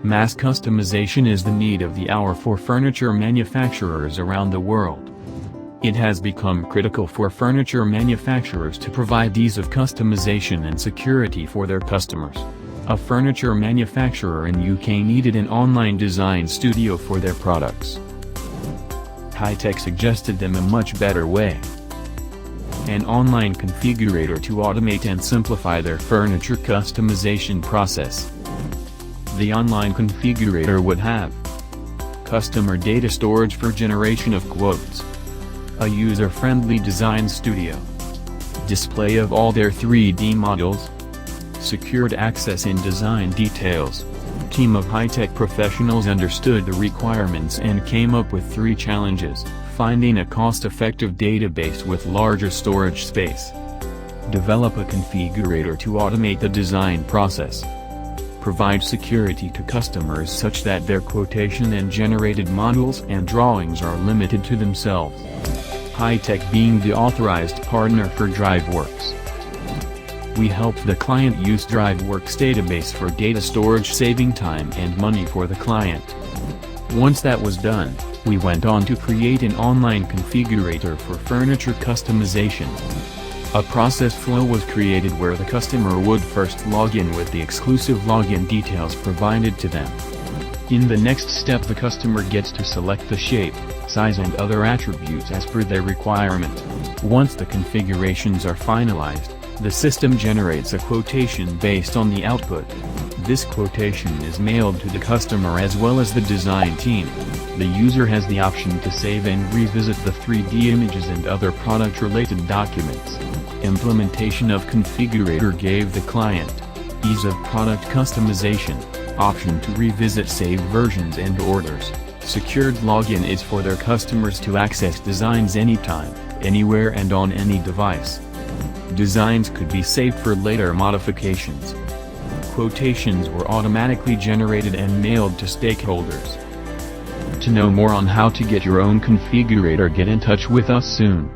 Mass customization is the need of the hour for furniture manufacturers around the world. It has become critical for furniture manufacturers to provide ease of customization and security for their customers. A furniture manufacturer in UK needed an online design studio for their products. High-Tech suggested them a much better way. An online configurator to automate and simplify their furniture customization process. The online configurator would have customer data storage for generation of quotes, a user-friendly design studio, display of all their 3D models, secured access in design details. Team of high-tech professionals understood the requirements and came up with 3 challenges: finding a cost-effective database with larger storage space, develop a configurator to automate the design process, provide security to customers such that their quotation and generated models and drawings are limited to themselves. High-Tech being the authorized partner for DRIVEWORKS. We helped the client use DRIVEWORKS database for data storage, saving time and money for the client. Once that was done, we went on to create an online configurator for furniture customization. A process flow was created where the customer would first log in with the exclusive login details provided to them. In the next step, the customer gets to select the shape, size and other attributes as per their requirement. Once the configurations are finalized, the system generates a quotation based on the output. This quotation is mailed to the customer as well as the design team. The user has the option to save and revisit the 3D images and other product-related documents. Implementation of Configurator gave the client ease of product customization, option to revisit saved versions and orders. Secured login is for their customers to access designs anytime, anywhere and on any device. Designs could be saved for later modifications. Quotations were automatically generated and mailed to stakeholders. To know more on how to get your own configurator, get in touch with us soon.